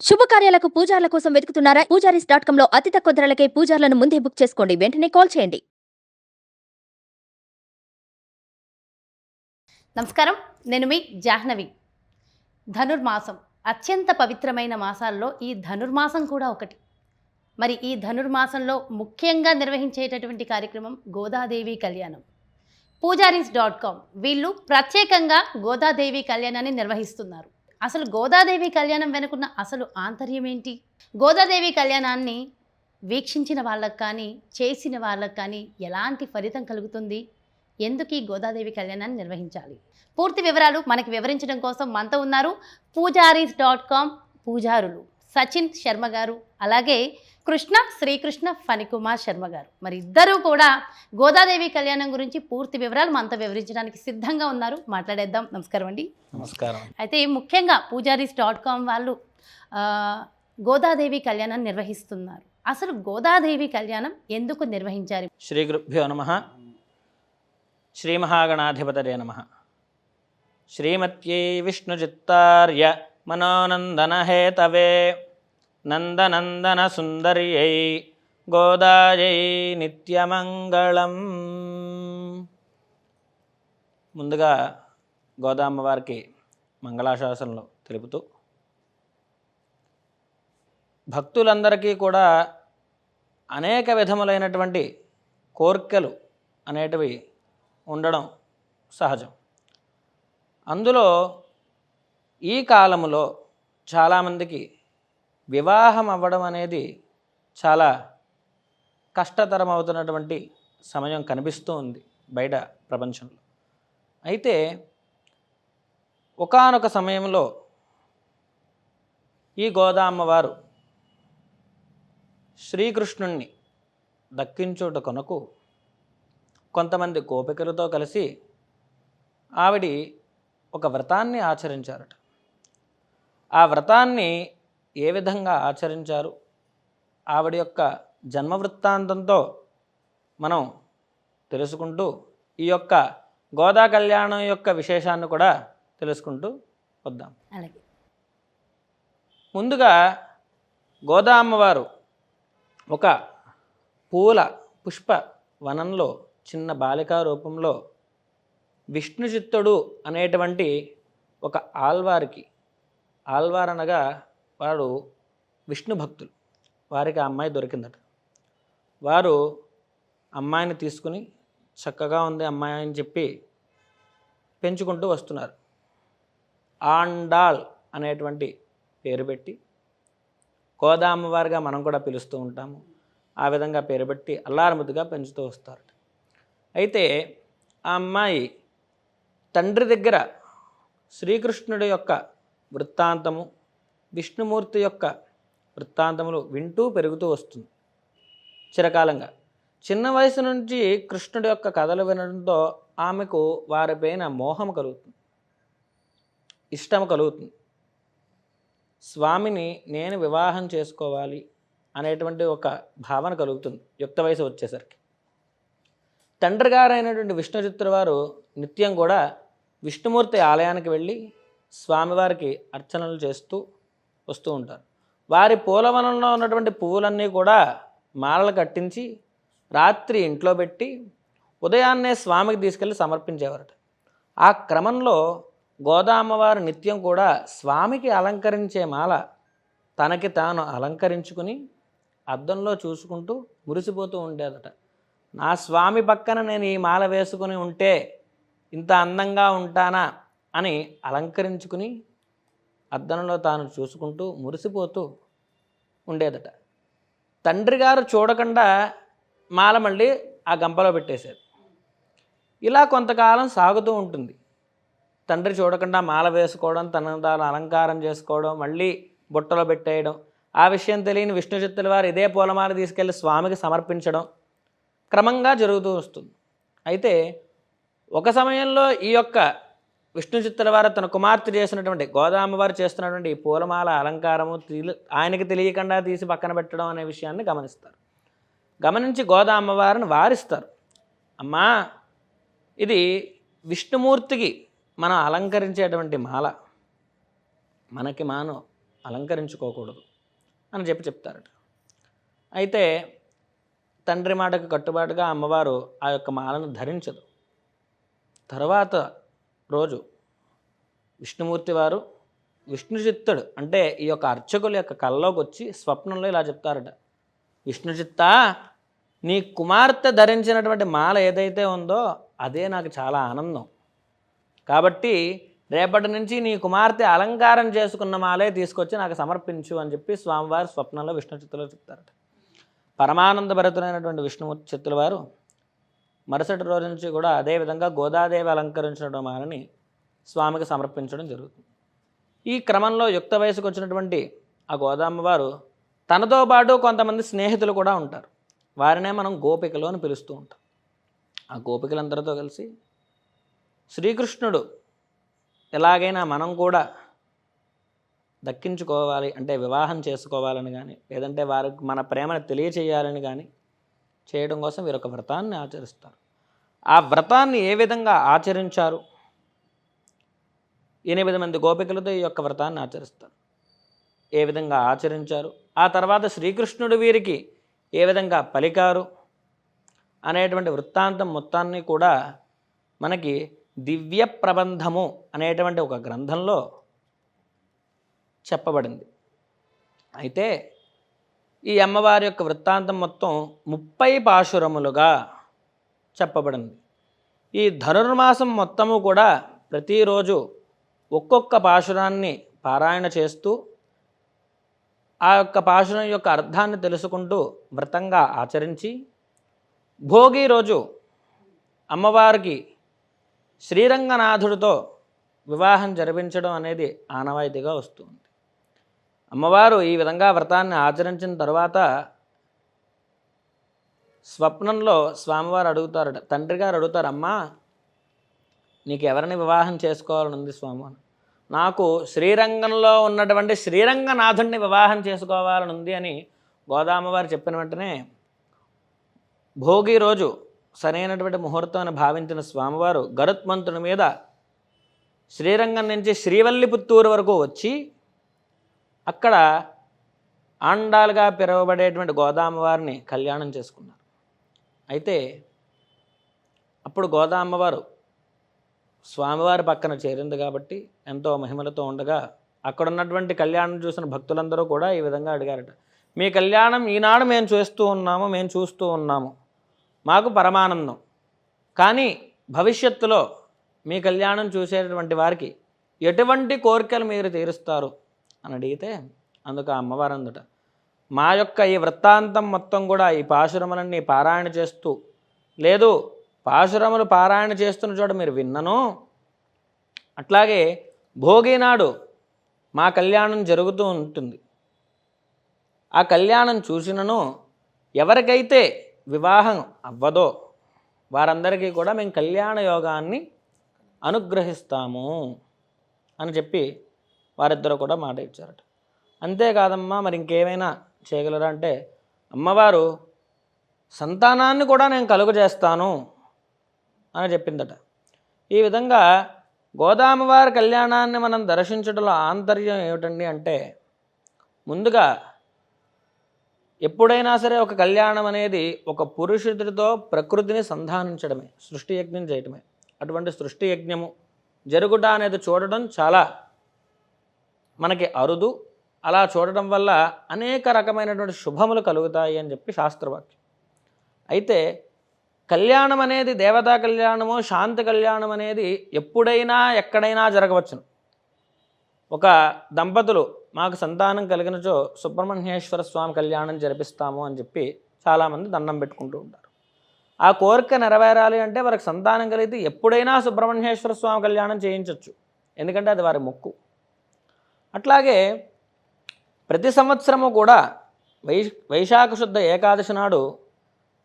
శుభకార్యాలకు పూజార్ల కోసం వెతుకుతున్నారా? పూజారీస్.com లో అతి తక్కువ ధరలకే పూజార్లను ముందే బుక్ చేసుకోండి. వెంటనే కాల్ చేయండి. నమస్కారం, నేను మీ జాహ్నవి. ధనుర్మాసం అత్యంత పవిత్రమైన మాసాల్లో ఈ ధనుర్మాసం కూడా ఒకటి. మరి ఈ ధనుర్మాసంలో ముఖ్యంగా నిర్వహించేటటువంటి కార్యక్రమం గోదాదేవి కళ్యాణం. పూజారీస్.com వీళ్ళు ప్రత్యేకంగా గోదాదేవి కళ్యాణాన్ని నిర్వహిస్తున్నారు. అసలు గోదాదేవి కళ్యాణం వెనుకున్న అసలు ఆంతర్యం ఏంటి? గోదాదేవి కళ్యాణాన్ని వీక్షించిన వాళ్ళకు కానీ, చేసిన వాళ్ళకు కానీ ఎలాంటి ఫలితం కలుగుతుంది? ఎందుకు ఈ గోదాదేవి కళ్యాణాన్ని నిర్వహించాలి? పూర్తి వివరాలు మనకి వివరించడం కోసం మనతో ఉన్నారు పూజారీస్.com పూజారులు సచిన్ శర్మ గారు, అలాగే శ్రీకృష్ణ ఫణికుమార్ శర్మ గారు. మరి ఇద్దరూ కూడా గోదాదేవి కళ్యాణం గురించి పూర్తి వివరాలు మనతో వివరించడానికి సిద్ధంగా ఉన్నారు. మాట్లాడేద్దాం. నమస్కారం అండి. నమస్కారం. అయితే ముఖ్యంగా పూజారీస్.com వాళ్ళు గోదాదేవి కళ్యాణాన్ని నిర్వహిస్తున్నారు. అసలు గోదాదేవి కళ్యాణం ఎందుకు నిర్వహించారు? శ్రీ గురుభ్యో నమః. శ్రీ మహాగణాధిపతయే నమః. శ్రీమత్యై విష్ణుచిత్తార్య మనోనందనహేతవే నందనందన సుందర్యై గోదాయై నిత్యమంగళం. ముందుగా గోదామ్మవారికి మంగళాశాసనలు తెలుపుతూ, భక్తులందరికీ కూడా అనేక విధములైనటువంటి కోర్కెలు అనేటివి ఉండడం సహజం. అందులో ఈ కాలములో చాలామందికి వివాహం అవ్వడం అనేది చాలా కష్టతరం అవుతున్నటువంటి సమయం కనిపిస్తూ ఉంది బయట ప్రపంచంలో. అయితే ఒకానొక సమయంలో ఈ గోదామ్మవారు శ్రీకృష్ణుణ్ణి దక్కించుట కొనకు కొంతమంది గోపికలతో కలిసి ఆవిడ ఒక వ్రతాన్ని ఆచరించారట. ఆ వ్రతాన్ని ఏ విధంగా ఆచరించారు, ఆవిడ యొక్క జన్మ వృత్తాంతంతో మనం తెలుసుకుంటూ ఈ యొక్క గోదా కళ్యాణం యొక్క విశేషాన్ని కూడా తెలుసుకుంటూ వద్దాం. అలాగే ముందుగా గోదా అమ్మవారు ఒక పుష్ప వనంలో చిన్న బాలికా రూపంలో విష్ణుచిత్తుడు అనేటువంటి ఒక ఆల్వార్ అనగా వాడు విష్ణు భక్తులు, వారికి ఆ అమ్మాయి దొరికిందట. వారు అమ్మాయిని తీసుకుని చక్కగా ఉంది అమ్మాయి అని చెప్పి పెంచుకుంటూ వస్తున్నారు. ఆండాల్ అనేటువంటి పేరు పెట్టి, గోదా అమ్మవారిగా మనం కూడా పిలుస్తూ ఉంటాము, ఆ విధంగా పేరు పెట్టి అల్లారముద్దుగా పెంచుతూ వస్తారట. అయితే ఆ అమ్మాయి తండ్రి దగ్గర శ్రీకృష్ణుడి యొక్క వృత్తాంతము, విష్ణుమూర్తి యొక్క వృత్తాంతములు వింటూ పెరుగుతూ వస్తుంది చిరకాలంగా. చిన్న వయసు నుంచి కృష్ణుడి యొక్క కథలు వినడంతో ఆమెకు వారిపైన మోహం కలుగుతుంది, ఇష్టం కలుగుతుంది. స్వామిని నేను వివాహం చేసుకోవాలి అనేటువంటి ఒక భావన కలుగుతుంది యుక్త వయసు వచ్చేసరికి. తండ్రి గారైనటువంటి విష్ణుచిత్తుల వారు నిత్యం కూడా విష్ణుమూర్తి ఆలయానికి వెళ్ళి స్వామివారికి అర్చనలు చేస్తూ వస్తూ ఉంటారు. వారి పూలవనంలో ఉన్నటువంటి పువ్వులన్నీ కూడా మాలలు కట్టించి రాత్రి ఇంట్లో పెట్టి ఉదయాన్నే స్వామికి తీసుకెళ్ళి సమర్పించేవారట. ఆ క్రమంలో గోదా అమ్మవారు నిత్యం కూడా స్వామికి అలంకరించే మాల తనకి తాను అలంకరించుకుని అద్దంలో చూసుకుంటూ మురిసిపోతూ ఉండేదట. నా స్వామి పక్కన నేను ఈ మాల వేసుకుని ఉంటే ఇంత అందంగా ఉంటానా అని అలంకరించుకుని అద్దంలో తాను చూసుకుంటూ మురిసిపోతూ ఉండేదట. తండ్రి గారు చూడకుండా మాల మళ్ళీ ఆ గంపలో పెట్టేశారు. ఇలా కొంతకాలం సాగుతూ ఉంటుంది. తండ్రి చూడకుండా మాల వేసుకోవడం, తనను తాను అలంకారం చేసుకోవడం, మళ్ళీ బుట్టలో పెట్టేయడం, ఆ విషయం తెలియని విష్ణుచిత్తుల వారు ఇదే పూలమాల తీసుకెళ్ళి స్వామికి సమర్పించడం క్రమంగా జరుగుతూ వస్తుంది. అయితే ఒక సమయంలో ఈ యొక్క విష్ణుచిత్తుల వారు తన కుమార్తె చేసినటువంటి గోదా అమ్మవారు చేస్తున్నటువంటి ఈ పూలమాల అలంకారము ఆయనకి తెలియకుండా తీసి పక్కన పెట్టడం అనే విషయాన్ని గమనిస్తారు. గమనించి గోదా అమ్మవారిని వారిస్తారు. అమ్మా, ఇది విష్ణుమూర్తికి మనం అలంకరించేటువంటి మాల, మనకి మాను అలంకరించుకోకూడదు అని చెప్తారట. అయితే తండ్రి మాటకు కట్టుబాటుగా అమ్మవారు ఆ యొక్క మాలను ధరించదు. తర్వాత రోజు విష్ణుమూర్తి వారు విష్ణుచిత్తుడు అంటే ఈ యొక్క అర్చకుల యొక్క కల్లోకి వచ్చి స్వప్నంలో ఇలా చెప్తారట, విష్ణుచిత్త, నీ కుమార్తె ధరించినటువంటి మాల ఏదైతే ఉందో అదే నాకు చాలా ఆనందం, కాబట్టి రేపటి నుంచి నీ కుమార్తె అలంకారం చేసుకున్న మాలే తీసుకొచ్చి నాకు సమర్పించు అని చెప్పి స్వామివారు స్వప్నంలో విష్ణుచిత్తులో చెప్తారట. పరమానంద భరితులైనటువంటి విష్ణుమూర్తి చిత్తుల వారు మరుసటి రోజు నుంచి కూడా అదేవిధంగా గోదాదేవి అలంకరించడం మాలని స్వామికి సమర్పించడం జరుగుతుంది. ఈ క్రమంలో యుక్త వయసుకు వచ్చినటువంటి ఆ గోదామ్మవారు తనతో పాటు కొంతమంది స్నేహితులు కూడా ఉంటారు. వారినే మనం గోపికలు అని పిలుస్తూ ఉంటాం. ఆ గోపికలందరితో కలిసి శ్రీకృష్ణుడు ఎలాగైనా మనం కూడా దక్కించుకోవాలి అంటే వివాహం చేసుకోవాలని కానీ లేదంటే వారికి మన ప్రేమను తెలియచేయాలని కానీ చేయడం కోసం వీరొక వ్రతాన్ని ఆచరిస్తారు. ఆ వ్రతాన్ని ఏ విధంగా ఆచరించారు? 8 మంది గోపికలతో ఈ యొక్క వ్రతాన్ని ఆచరిస్తారు. ఏ విధంగా ఆచరించారు, ఆ తర్వాత శ్రీకృష్ణుడు వీరికి ఏ విధంగా పలికారు అనేటువంటి వృత్తాంతం మొత్తాన్ని కూడా మనకి దివ్య ప్రబంధము అనేటువంటి ఒక గ్రంథంలో చెప్పబడింది. అయితే ఈ అమ్మవారి యొక్క వృత్తాంతం మొత్తం 30 పాశురములుగా చెప్పబడింది. ఈ ధనుర్మాసం మొత్తము కూడా ప్రతిరోజు ఒక్కొక్క పాశురాన్ని పారాయణ చేస్తూ ఆ యొక్క పాశురం యొక్క అర్థాన్ని తెలుసుకుంటూ వ్రతంగా ఆచరించి భోగి రోజు అమ్మవారికి శ్రీరంగనాథుడితో వివాహం జరిపించడం అనేది ఆనవాయితీగా వస్తుంది. అమ్మవారు ఈ విధంగా వ్రతాన్ని ఆచరించిన తర్వాత స్వప్నంలో స్వామివారు అడుగుతారట, తండ్రి గారు అడుగుతారు, అమ్మా నీకు ఎవరిని వివాహం చేసుకోవాలని ఉంది స్వామి? నాకు శ్రీరంగంలో ఉన్నటువంటి శ్రీరంగనాథుడిని వివాహం చేసుకోవాలని ఉంది అని గోదామ్మవారు చెప్పిన వెంటనే భోగి రోజు సరైనటువంటి ముహూర్తం అని భావించిన స్వామివారు గరుత్మంతుని మీద శ్రీరంగం నుంచి శ్రీవల్లిపుత్తూరు వరకు వచ్చి అక్కడ ఆండాలుగా పిలువబడేటువంటి గోదామ్మవారిని కళ్యాణం చేసుకున్నారు. అయితే అప్పుడు గోదామ్మవారు స్వామివారి పక్కన చేరింది కాబట్టి ఎంతో మహిమలతో ఉండగా అక్కడ ఉన్నటువంటి కళ్యాణం చూసిన భక్తులందరూ కూడా ఈ విధంగా అడిగారట, మీ కళ్యాణం ఈనాడు మేము చూస్తూ ఉన్నాము, మాకు పరమానందం, కానీ భవిష్యత్తులో మీ కళ్యాణం చూసేటటువంటి వారికి ఎటువంటి కోరికలు మీరు తీరుస్తారు అని అడిగితే అందుకు ఆ అమ్మవారు అందట, మా యొక్క ఈ వృత్తాంతం మొత్తం కూడా ఈ పాశురములన్నీ పారాయణ చేస్తూ, లేదు పాశురములు పారాయణ చేస్తున్న చోట మీరు విన్నను, అట్లాగే భోగి నాడు మా కళ్యాణం జరుగుతూ ఉంటుంది, ఆ కళ్యాణం చూసినను ఎవరికైతే వివాహం అవ్వదో వారందరికీ కూడా మేము కళ్యాణ యోగాన్ని అనుగ్రహిస్తాము అని చెప్పి వారిద్దరూ కూడా మాట ఇచ్చారట. అంతేకాదమ్మా మరి ఇంకేమైనా చేయగలరా అంటే అమ్మవారు సంతానాన్ని కూడా నేను కలుగజేస్తాను అని చెప్పిందట. ఈ విధంగా గోదామ్మవారి కళ్యాణాన్ని మనం దర్శించడంలో ఆంతర్యం ఏమిటండి అంటే, ముందుగా ఎప్పుడైనా సరే ఒక కళ్యాణం అనేది ఒక పురుషుడితో ప్రకృతిని సంధానించడమే, సృష్టి యజ్ఞం చేయటమే. అటువంటి సృష్టి యజ్ఞము జరుగుట అనేది చూడడం చాలా మనకి అరుదు. అలా చూడడం వల్ల అనేక రకమైనటువంటి శుభములు కలుగుతాయి అని చెప్పి శాస్త్రవాక్యం. అయితే కళ్యాణం అనేది దేవతా కళ్యాణము, శాంతి కళ్యాణం అనేది ఎప్పుడైనా ఎక్కడైనా జరగవచ్చును. ఒక దంపతులు మాకు సంతానం కలిగినచో సుబ్రహ్మణ్యేశ్వర స్వామి కళ్యాణం జరిపిస్తాము అని చెప్పి చాలామంది దండం పెట్టుకుంటూ ఉంటారు. ఆ కోరిక నెరవేరాలి అంటే వారికి సంతానం కలిగితే ఎప్పుడైనా సుబ్రహ్మణ్యేశ్వర స్వామి కళ్యాణం చేయించవచ్చు, ఎందుకంటే అది వారి మొక్కు. అట్లాగే ప్రతి సంవత్సరము కూడా వైశాఖ శుద్ధ ఏకాదశి నాడు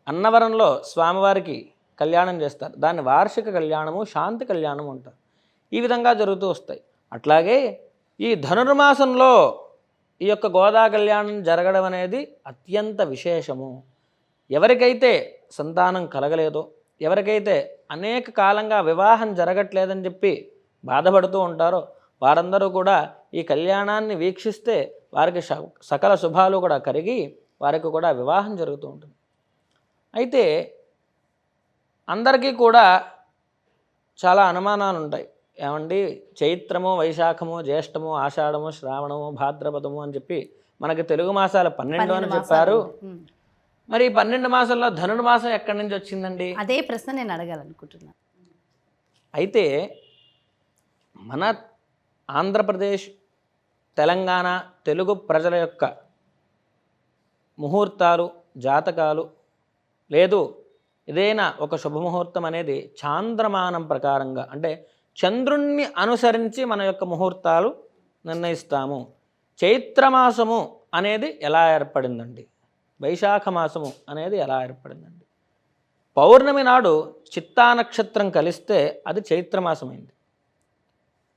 అన్నవరంలో స్వామివారికి కళ్యాణం చేస్తారు. దాన్ని వార్షిక కళ్యాణము, శాంతి కళ్యాణం అంటారు. ఈ విధంగా జరుగుతూ వస్తాయి. అట్లాగే ఈ ధనుర్మాసంలో ఈ యొక్క గోదా కళ్యాణం జరగడం అనేది అత్యంత విశేషము. ఎవరికైతే సంతానం కలగలేదో, ఎవరికైతే అనేక కాలంగా వివాహం జరగట్లేదని చెప్పి బాధపడుతూ ఉంటారో వారందరూ కూడా ఈ కళ్యాణాన్ని వీక్షిస్తే వారికి సకల శుభాలు కూడా కలిగి వారికి కూడా వివాహం జరుగుతూ ఉంటుంది. అయితే అందరికీ కూడా చాలా అనుమానాలు ఉంటాయి. ఏమండి, చైత్రము, వైశాఖము, జ్యేష్ఠము, ఆషాఢము, శ్రావణము, భాద్రపదము అని చెప్పి మనకి తెలుగు మాసాలు 12 అని చెప్పారు. మరి 12 మాసాల్లో ధనుర్మాసం ఎక్కడి నుంచి వచ్చిందండి? అదే ప్రశ్న నేను అడగాలనుకుంటున్నాను. అయితే మన ఆంధ్రప్రదేశ్, తెలంగాణ తెలుగు ప్రజల యొక్క ముహూర్తాలు, జాతకాలు లేదు ఏదైనా ఒక శుభముహూర్తం అనేది చాంద్రమానం ప్రకారంగా, అంటే చంద్రుణ్ణి అనుసరించి మన యొక్క ముహూర్తాలు నిర్ణయిస్తాము. చైత్రమాసము అనేది ఎలా ఏర్పడిందండి? వైశాఖ మాసము అనేది ఎలా ఏర్పడిందండి? పౌర్ణమి నాడు చిత్తా నక్షత్రం కలిస్తే అది చైత్రమాసమైంది.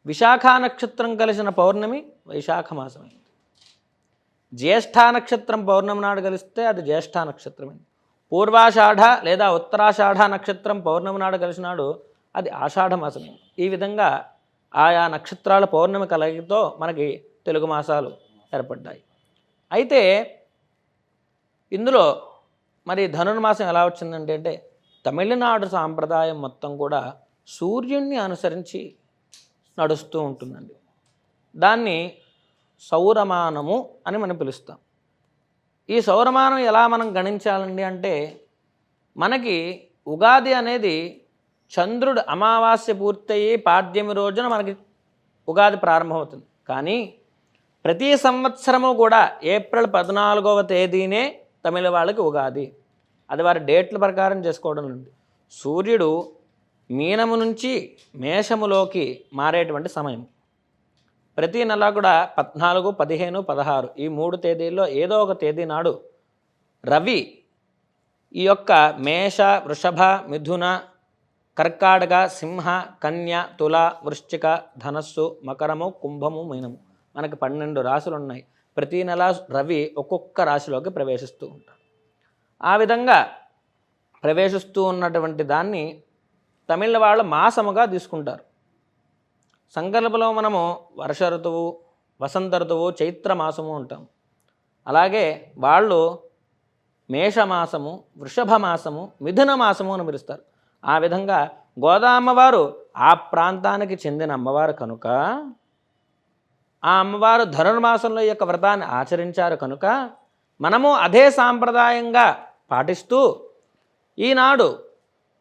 విశాఖ నక్షత్రం కలిసిన పౌర్ణమి వైశాఖ మాసమైంది. జ్యేష్ఠ నక్షత్రం పౌర్ణమి నాడు కలిస్తే అది జ్యేష్ఠ నక్షత్రమైంది. పూర్వాషాఢ లేదా ఉత్తరాషాఢ నక్షత్రం పౌర్ణమి నాడు కలిసినాడు అది ఆషాఢ మాసమైంది. ఈ విధంగా ఆయా నక్షత్రాల పౌర్ణమి కలయికతో మనకి తెలుగు మాసాలు ఏర్పడ్డాయి. అయితే ఇందులో మరి ధనుర్మాసం ఎలా వచ్చిందంటే అంటే తమిళనాడు సాంప్రదాయం మొత్తం కూడా సూర్యుణ్ణి అనుసరించి నడుస్తూ ఉంటుందండి. దాన్ని సౌరమానము అని మనం పిలుస్తాం. ఈ సౌరమానం ఎలా మనం గణించాలండి అంటే మనకి ఉగాది అనేది చంద్రుడు అమావాస్య పూర్తయి పాడ్యమి రోజున మనకి ఉగాది ప్రారంభమవుతుంది. కానీ ప్రతి సంవత్సరము కూడా ఏప్రిల్ 14వ తేదీనే తమిళ వాళ్ళకి ఉగాది. అది వారి డేట్ల ప్రకారం చేసుకోవడం ఉంది. సూర్యుడు మీనము నుంచి మేషములోకి మారేటువంటి సమయం. ప్రతి నెల కూడా 14, 15, 16 ఈ 3 తేదీల్లో ఏదో ఒక తేదీ నాడు రవి ఈ యొక్క మేష, వృషభ, మిథున, కర్కాటక, సింహ, కన్య, తుల, వృశ్చిక, ధనస్సు, మకరము, కుంభము, మీనము మనకి 12 రాశులు ఉన్నాయి. ప్రతి నెల రవి ఒక్కొక్క రాశిలోకి ప్రవేశిస్తూ ఉంటాడు. ఆ విధంగా ప్రవేశిస్తూ ఉన్నటువంటి దాన్ని తమిళ వాళ్ళు మాసముగా తీసుకుంటారు. సంకల్పంలో మనము వర్ష ఋతువు, వసంత ఋతువు, చైత్ర మాసము ఉంటాం. అలాగే వాళ్ళు మేషమాసము, వృషభ మాసము, మిథున మాసము అని పిలుస్తారు. ఆ విధంగా గోదామ్మవారు ఆ ప్రాంతానికి చెందిన అమ్మవారు కనుక ఆ అమ్మవారు ధనుర్మాసంలో ఈ యొక్క వ్రతాన్ని ఆచరించారు కనుక మనము అదే సాంప్రదాయంగా పాటిస్తూ ఈనాడు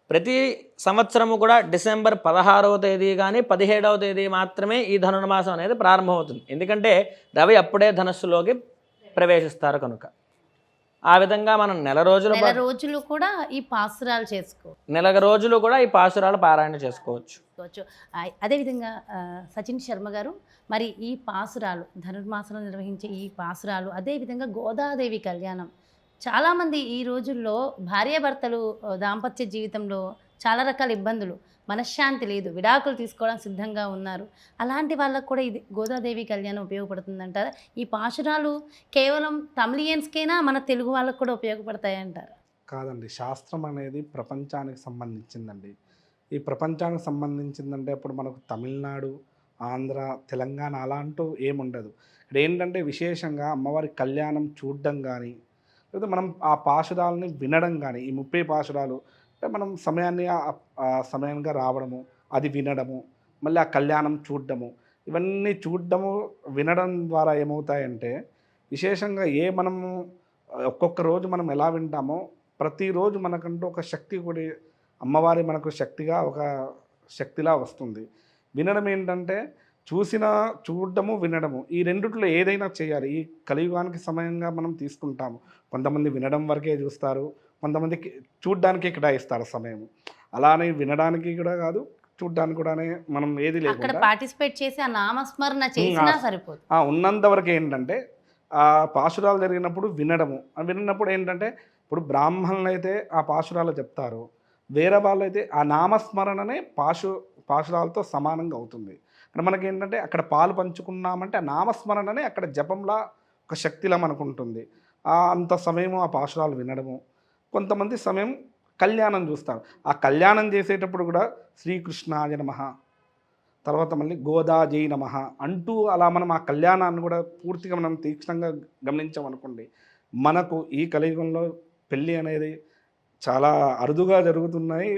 ప్రతి సంవత్సరము కూడా డిసెంబర్ 16వ తేదీ కానీ 17వ తేదీ మాత్రమే ఈ ధనుర్మాసం అనేది ప్రారంభమవుతుంది. ఎందుకంటే రవి అప్పుడే ధనస్సులోకి ప్రవేశిస్తారు కనుక. ఆ విధంగా మనం నెల రోజులు కూడా ఈ పాసురాలు నెల రోజులు కూడా ఈ పాసురాలు పారాయణ చేసుకోవచ్చు. అదేవిధంగా సచిన్ శర్మ గారు, మరి ఈ పాసురాలు ధనుర్మాసంలో నిర్వహించే ఈ పాసురాలు, అదేవిధంగా గోదాదేవి కళ్యాణం, చాలామంది ఈ రోజుల్లో భార్యాభర్తలు దాంపత్య జీవితంలో చాలా రకాల ఇబ్బందులు, మనశ్శాంతి లేదు, విడాకులు తీసుకోవడానికి సిద్ధంగా ఉన్నారు. అలాంటి వాళ్ళకు కూడా ఇది గోదాదేవి కళ్యాణం ఉపయోగపడుతుందంటారా? ఈ పాశురాలు కేవలం తమిళియన్స్కేనా, మన తెలుగు వాళ్ళకు కూడా ఉపయోగపడతాయంటారా? కాదండి, శాస్త్రం అనేది ప్రపంచానికి సంబంధించిందండి. ఈ ప్రపంచానికి సంబంధించిందంటే అప్పుడు మనకు తమిళనాడు, ఆంధ్ర, తెలంగాణ అలా అంటూ ఏముండదు. ఇక్కడ ఏంటంటే విశేషంగా అమ్మవారి కళ్యాణం చూడడం కానీ, లేదా మనం ఆ పాశురాలని వినడం కానీ, ఈ 30 పాశురాలు అంటే మనం సమయంగా రావడము, అది వినడము, మళ్ళీ ఆ కళ్యాణం చూడడము, ఇవన్నీ చూడడము వినడం ద్వారా ఏమవుతాయంటే విశేషంగా మనము ఒక్కొక్క రోజు మనం ఎలా వింటామో ప్రతిరోజు మనకంటూ ఒక శక్తి కూడా అమ్మవారి మనకు శక్తిగా ఒక శక్తిలా వస్తుంది. వినడం ఏంటంటే చూడడము, వినడము, ఈ రెండిట్లో ఏదైనా చేయాలి. ఈ కలియుగానికి సమయంగా మనం తీసుకుంటాము. కొంతమంది వినడం వరకే చూస్తారు, కొంతమందికి చూడ్డానికి కేటాయిస్తారు సమయం. అలానే వినడానికి కూడా కాదు, చూడ్డానికి కూడా మనం ఏది లేకుండా పార్టిసిపేట్ చేసి ఆ నామస్మరణ చేసినా సరిపోదు. ఉన్నంత వరకు ఏంటంటే ఆ పాశురాలు జరిగినప్పుడు విన్నప్పుడు ఏంటంటే ఇప్పుడు బ్రాహ్మణులు అయితే ఆ పాశురాలు చెప్తారు, వేరే వాళ్ళు అయితే ఆ నామస్మరణనే పాశురాలతో సమానంగా అవుతుంది. అంటే మనకి ఏంటంటే అక్కడ పాలు పంచుకున్నామంటే ఆ నామస్మరణనే అక్కడ జపంలా ఒక శక్తిలా మనకు ఉంటుంది. అంత సమయము ఆ పాశురాలు వినడము. కొంతమంది సమయం కళ్యాణం చూస్తారు. ఆ కళ్యాణం చేసేటప్పుడు కూడా శ్రీకృష్ణాయ నమః, తర్వాత మళ్ళీ గోదాజీ నమః అంటూ అలా మనం ఆ కళ్యాణాన్ని కూడా పూర్తిగా మనం తీక్షణంగా గమనించామనుకోండి, మనకు ఈ కలియుగంలో పెళ్ళి అనేది చాలా అరుదుగా జరుగుతున్నాయి.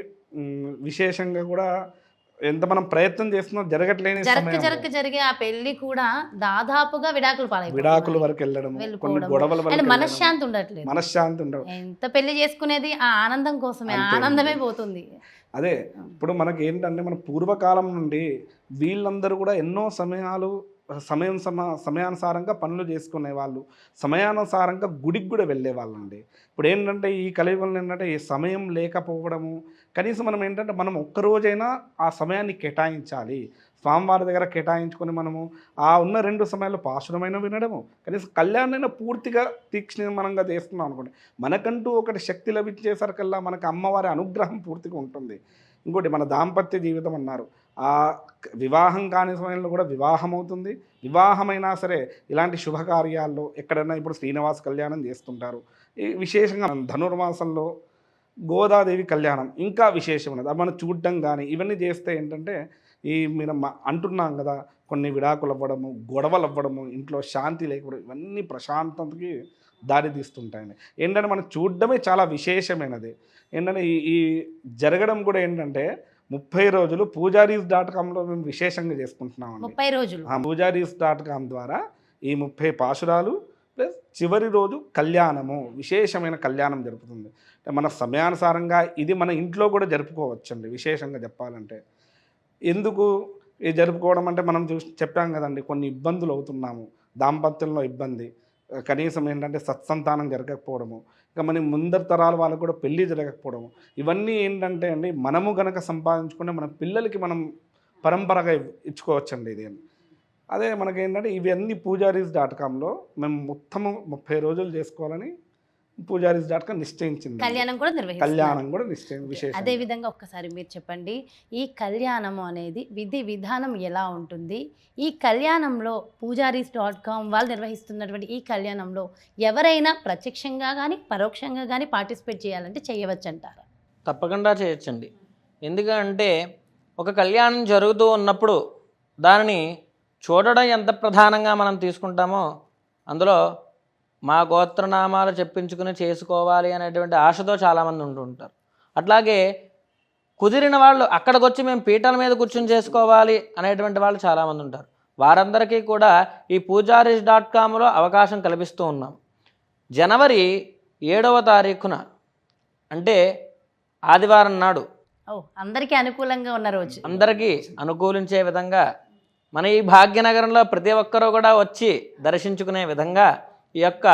విశేషంగా కూడా ఎంత మనం ప్రయత్నం చేస్తున్నా జరగట్లేని సమయంలో జరిగే ఆ పెళ్లి కూడా దాదాపుగా విడాకుల వరకు వెళ్ళడం, కొన్ని గొడవల వరకు మనశ్శాంతి ఉండట్లేదు. మనశ్శాంతి ఉండవు. ఎంత పెళ్లి చేసుకునేది ఆ ఆనందం కోసమే, అంతే. ఆనందమే పోతుంది. అదే ఇప్పుడు మనకి ఏంటంటే మన పూర్వకాలం నుండి వీళ్ళందరూ కూడా ఎన్నో సమయానుసారంగా పనులు చేసుకునే వాళ్ళు, సమయానుసారంగా గుడికి కూడా వెళ్ళే వాళ్ళండి. ఇప్పుడు ఏంటంటే ఈ కలియుగంలో ఏంటంటే ఈ సమయం లేకపోవడము, కనీసం మనం ఏంటంటే మనం ఒక్కరోజైనా ఆ సమయాన్ని కేటాయించాలి. స్వామివారి దగ్గర కేటాయించుకొని మనము ఆ ఉన్న 2 సమయాల్లో పాశురమైన వినడము, కనీసం కళ్యాణమైనా పూర్తిగా తీక్షణంగా చేస్తున్నాం అనుకోండి, మనకంటూ ఒకటి శక్తి లభించేసరికల్లా మనకు అమ్మవారి అనుగ్రహం పూర్తిగా ఉంటుంది. ఇంకోటి మన దాంపత్య జీవితం అన్నారు, ఆ వివాహం కాని సమయంలో కూడా వివాహం అవుతుంది. వివాహమైనా సరే ఇలాంటి శుభకార్యాల్లో ఎక్కడైనా ఇప్పుడు శ్రీనివాస కళ్యాణం చేస్తుంటారు. ఈ విశేషంగా ధనుర్మాసంలో గోదాదేవి కళ్యాణం ఇంకా విశేషమైనది. అది మనం చూడడం కానీ ఇవన్నీ చేస్తే ఏంటంటే మనం అంటున్నాం కదా, కొన్ని విడాకులు అవ్వడము, గొడవలు అవ్వడము, ఇంట్లో శాంతి లేకపోవడం, ఇవన్నీ ప్రశాంతతకి దారి తీస్తుంటాయండి. ఏంటంటే మనం చూడడమే చాలా విశేషమైనది. ఏంటంటే ఈ జరగడం కూడా ఏంటంటే 30 రోజులు పూజారీస్.comలో మేము విశేషంగా చేసుకుంటున్నామండి. 30 రోజులు పూజారీస్.com ద్వారా ఈ 30 పాశురాలు ప్లస్ చివరి రోజు కళ్యాణము, విశేషమైన కళ్యాణం జరుపుతుంది. మన సమయానుసారంగా ఇది మన ఇంట్లో కూడా జరుపుకోవచ్చండి. విశేషంగా చెప్పాలంటే ఎందుకు ఇది జరుపుకోవడం అంటే మనం చెప్పాం కదండి, కొన్ని ఇబ్బందులు అవుతున్నాము, దాంపత్యంలో ఇబ్బంది, కనీసం ఏంటంటే సత్సంతానం జరగకపోవడము, ఇక మన ముందరి తరాల వాళ్ళకు కూడా పెళ్ళి జరగకపోవడము, ఇవన్నీ ఏంటంటే అండి మనము గనక సంపాదించుకుంటే మన పిల్లలకి మనం పరంపరగా ఇచ్చుకోవచ్చండి ఇది. అదే మనకేంటంటే ఇవన్నీ పూజారీస్.comలో మేము మొత్తము 30 రోజులు చేసుకోవాలని పూజారీస్.com నిశ్చయించింది. కళ్యాణం కూడా విశేషం. అదే విధంగా ఒక్కసారి మీరు చెప్పండి, ఈ కళ్యాణము అనేది విధి విధానం ఎలా ఉంటుంది? ఈ కళ్యాణంలో పూజారీస్.com వాళ్ళు నిర్వహిస్తున్నటువంటి ఈ కళ్యాణంలో ఎవరైనా ప్రత్యక్షంగా కానీ పరోక్షంగా కానీ పార్టిసిపేట్ చేయాలంటే చేయవచ్చు అంటారా? తప్పకుండా చేయొచ్చండి. ఎందుకంటే ఒక కళ్యాణం జరుగుతూ ఉన్నప్పుడు దానిని చూడడం ఎంత ప్రధానంగా మనం తీసుకుంటామో, అందులో మా గోత్రనామాలు చెప్పించుకుని చేసుకోవాలి అనేటువంటి ఆశతో చాలామంది ఉంటుంటారు. అట్లాగే కుదిరిన వాళ్ళు అక్కడికి వచ్చి మేము పీటల మీద కూర్చొని చేసుకోవాలి అనేటువంటి వాళ్ళు చాలామంది ఉంటారు. వారందరికీ కూడా ఈ పూజారీస్.comలో అవకాశం కల్పిస్తూ ఉన్నాం. జనవరి 7వ తారీఖున అంటే ఆదివారం నాడు అందరికీ అనుకూలంగా ఉన్న రోజు, అందరికీ అనుకూలించే విధంగా మన ఈ భాగ్యనగరంలో ప్రతి ఒక్కరూ కూడా వచ్చి దర్శించుకునే విధంగా ఈ యొక్క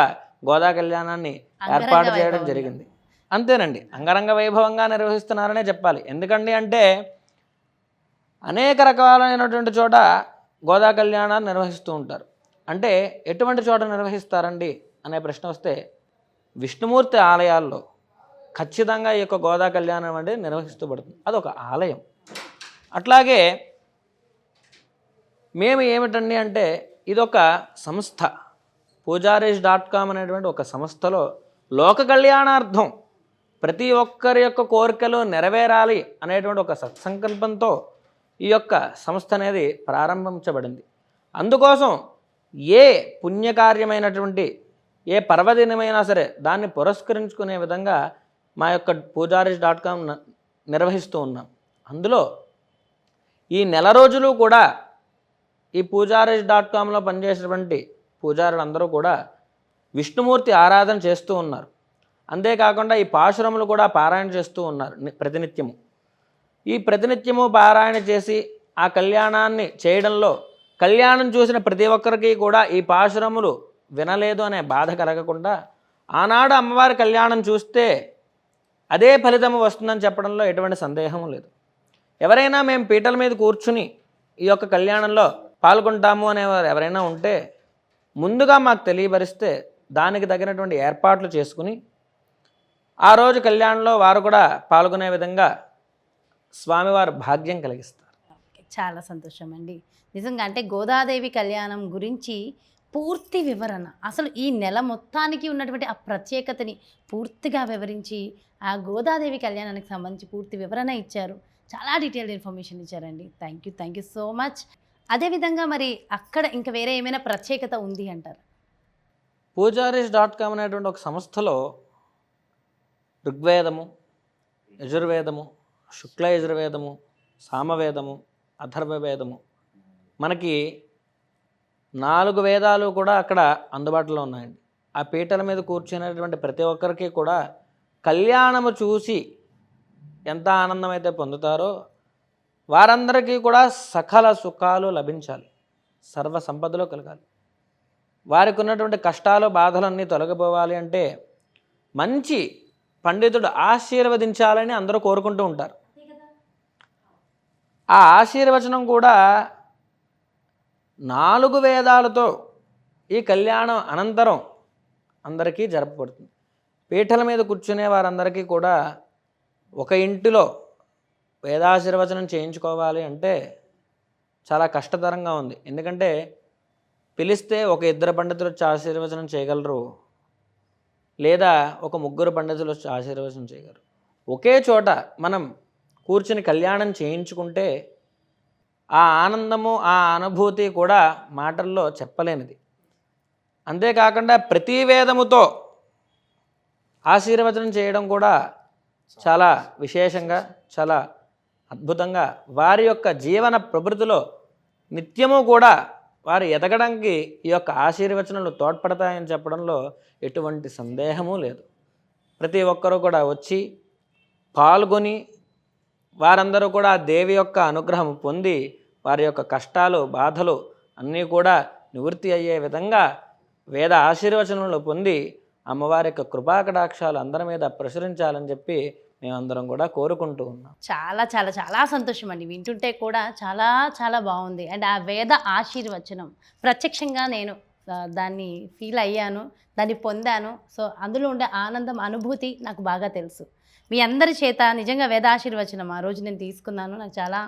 గోదా కళ్యాణాన్ని ఏర్పాటు చేయడం జరిగింది. అంతేనండి, అంగరంగ వైభవంగా నిర్వహిస్తున్నారనే చెప్పాలి. ఎందుకండి అంటే అనేక రకాలైనటువంటి చోట గోదా కళ్యాణాన్ని నిర్వహిస్తూ ఉంటారు. అంటే ఎటువంటి చోట నిర్వహిస్తారండి అనే ప్రశ్న వస్తే విష్ణుమూర్తి ఆలయాల్లో ఖచ్చితంగా ఈ యొక్క గోదా కళ్యాణం అనేది నిర్వహిస్తూ పడుతుంది. అదొక ఆలయం. అట్లాగే మేము ఏమిటండి అంటే ఇదొక సంస్థ, పూజారీస్.com అనేటువంటి ఒక సంస్థలో లోక కళ్యాణార్థం ప్రతి ఒక్కరి యొక్క కోరికలు నెరవేరాలి అనేటువంటి ఒక సత్సంకల్పంతో ఈ యొక్క సంస్థ అనేది ప్రారంభించబడింది. అందుకోసం ఏ పుణ్యకార్యమైనటువంటి ఏ పర్వదినమైనా సరే దాన్ని పురస్కరించుకునే విధంగా మా యొక్క పూజారీస్.com నిర్వహిస్తూ ఉన్నాం. అందులో ఈ నెల రోజులు కూడా ఈ పూజారీస్.comలో పనిచేసేటువంటి పూజారులందరూ కూడా విష్ణుమూర్తి ఆరాధన చేస్తూ ఉన్నారు. అంతేకాకుండా ఈ పాశురములు కూడా పారాయణ చేస్తూ ఉన్నారు ప్రతినిత్యము. ఈ ప్రతినిత్యము పారాయణ చేసి ఆ కళ్యాణాన్ని చేయడంలో కళ్యాణం చూసిన ప్రతి ఒక్కరికి కూడా ఈ పాశురములు వినలేదు అనే బాధ కలగకుండా ఆనాడు అమ్మవారి కళ్యాణం చూస్తే అదే ఫలితము వస్తుందని చెప్పడంలో ఎటువంటి సందేహం లేదు. ఎవరైనా మేము పీటల మీద కూర్చుని ఈ యొక్క కళ్యాణంలో పాల్గొంటాము అనేవారు ఎవరైనా ఉంటే ముందుగా మాకు తెలియపరిస్తే దానికి తగినటువంటి ఏర్పాట్లు చేసుకుని ఆ రోజు కళ్యాణంలో వారు కూడా పాల్గొనే విధంగా స్వామివారు భాగ్యం కలిగిస్తారు. చాలా సంతోషం అండి. నిజంగా అంటే గోదాదేవి కళ్యాణం గురించి పూర్తి వివరణ, అసలు ఈ నెల మొత్తానికి ఉన్నటువంటి ఆ ప్రత్యేకతని పూర్తిగా వివరించి ఆ గోదాదేవి కళ్యాణానికి సంబంధించి పూర్తి వివరణ ఇచ్చారు. చాలా డీటెయిల్డ్ ఇన్ఫర్మేషన్ ఇచ్చారండి. Thank you so much. అదేవిధంగా మరి అక్కడ ఇంకా వేరే ఏమైనా ప్రత్యేకత ఉంది అంటారు? పూజారీస్.com అనేటువంటి ఒక సంస్థలో ఋగ్వేదము, యజుర్వేదము, శుక్ల యజుర్వేదము, సామవేదము, అథర్వవేదము, మనకి 4 వేదాలు కూడా అక్కడ అందుబాటులో ఉన్నాయండి. ఆ పీటల మీద కూర్చునేటువంటి ప్రతి ఒక్కరికి కూడా కళ్యాణము చూసి ఎంత ఆనందం అయితే పొందుతారో వారందరికీ కూడా సకల సుఖాలు లభించాలి, సర్వ సంపదలు కలగాలి, వారికి ఉన్నటువంటి కష్టాలు బాధలన్నీ తొలగిపోవాలి అంటే మంచి పండితుడు ఆశీర్వదించాలని అందరూ కోరుకుంటూ ఉంటారు. ఆ ఆశీర్వచనం కూడా 4 వేదాలతో ఈ కళ్యాణం అనంతరం అందరికీ జరపబడుతుంది. పీఠల మీద కూర్చునే వారందరికీ కూడా ఒక ఇంటిలో వేదాశీర్వచనం చేయించుకోవాలి అంటే చాలా కష్టతరంగా ఉంది. ఎందుకంటే పిలిస్తే ఒక 2 పండితులు వచ్చి ఆశీర్వచనం చేయగలరు, లేదా ఒక 3 పండితులు వచ్చి ఆశీర్వచనం చేయగలరు. ఒకే చోట మనం కూర్చుని కళ్యాణం చేయించుకుంటే ఆ ఆనందము, ఆ అనుభూతి కూడా మాటల్లో చెప్పలేనిది. అంతేకాకుండా ప్రతి వేదముతో ఆశీర్వచనం చేయడం కూడా చాలా విశేషంగా, చాలా అద్భుతంగా వారి యొక్క జీవన ప్రవృత్తిలో నిత్యము కూడా వారు ఎదగడానికి ఈ యొక్క ఆశీర్వచనాలు తోడ్పడతాయని చెప్పడంలో ఎటువంటి సందేహము లేదు. ప్రతి ఒక్కరూ కూడా వచ్చి పాల్గొని వారందరూ కూడా దేవి యొక్క అనుగ్రహం పొంది వారి యొక్క కష్టాలు బాధలు అన్నీ కూడా నివృత్తి అయ్యే విధంగా వేద ఆశీర్వచనలు పొంది అమ్మవారి యొక్క కృపాకటాక్షాలు అందరి మీద ప్రచురించాలని చెప్పి మేమందరం కూడా కోరుకుంటూ ఉన్నాం. చాలా చాలా చాలా సంతోషం అండి, వింటుంటే కూడా చాలా చాలా బాగుంది. అండ్ ఆ వేద ఆశీర్వచనం ప్రత్యక్షంగా నేను దాన్ని ఫీల్ అయ్యాను, దాన్ని పొందాను. సో అందులో ఉండే ఆనందం, అనుభూతి నాకు బాగా తెలుసు. మీ అందరి చేత నిజంగా వేద ఆశీర్వచనం ఆ రోజు నేను తీసుకున్నాను. నాకు చాలా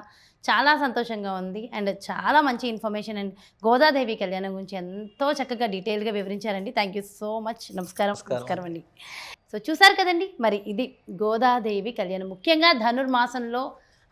చాలా సంతోషంగా ఉంది. అండ్ చాలా మంచి ఇన్ఫర్మేషన్ అండ్ గోదాదేవి కళ్యాణం గురించి ఎంతో చక్కగా డీటెయిల్గా వివరించారండి. Thank you so much. నమస్కారం అండి. సో చూసారు కదండి, మరి ఇది గోదాదేవి కళ్యాణం. ముఖ్యంగా ధనుర్మాసంలో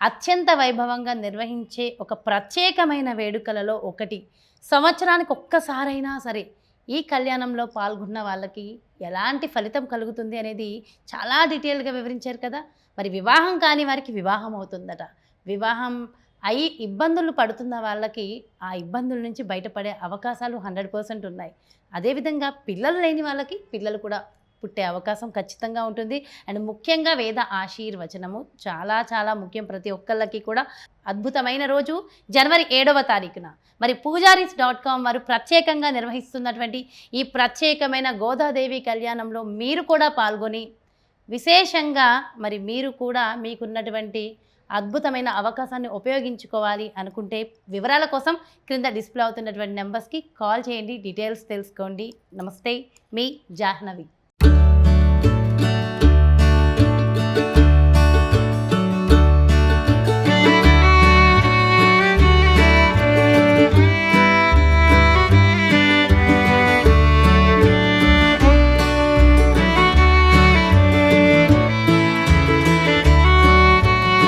అత్యంత వైభవంగా నిర్వహించే ఒక ప్రత్యేకమైన వేడుకలలో ఒకటి. సంవత్సరానికి ఒక్కసారైనా సరే ఈ కళ్యాణంలో పాల్గొన్న వాళ్ళకి ఎలాంటి ఫలితం కలుగుతుంది అనేది చాలా డీటెయిల్గా వివరించారు కదా. మరి వివాహం కాని వారికి వివాహం అవుతుందట. వివాహం అయి ఇబ్బందులు పడుతున్న వాళ్ళకి ఆ ఇబ్బందుల నుంచి బయటపడే అవకాశాలు 100% ఉన్నాయి. అదేవిధంగా పిల్లలు లేని వాళ్ళకి పిల్లలు కూడా పుట్టే అవకాశం ఖచ్చితంగా ఉంటుంది. అండ్ ముఖ్యంగా వేద ఆశీర్వచనము చాలా చాలా ముఖ్యం ప్రతి ఒక్కళ్ళకి కూడా. అద్భుతమైన రోజు జనవరి 7వ తారీఖున మరి పూజారీస్.com వారు ప్రత్యేకంగా నిర్వహిస్తున్నటువంటి ఈ ప్రత్యేకమైన గోదాదేవి కళ్యాణంలో మీరు కూడా పాల్గొని విశేషంగా మరి మీరు కూడా మీకున్నటువంటి అద్భుతమైన అవకాశాన్ని ఉపయోగించుకోవాలి అనుకుంటే వివరాల కోసం క్రింద డిస్ప్లే అవుతున్నటువంటి నెంబర్స్కి కాల్ చేయండి, డీటెయిల్స్ తెలుసుకోండి. నమస్తే, మీ జాహ్నవి.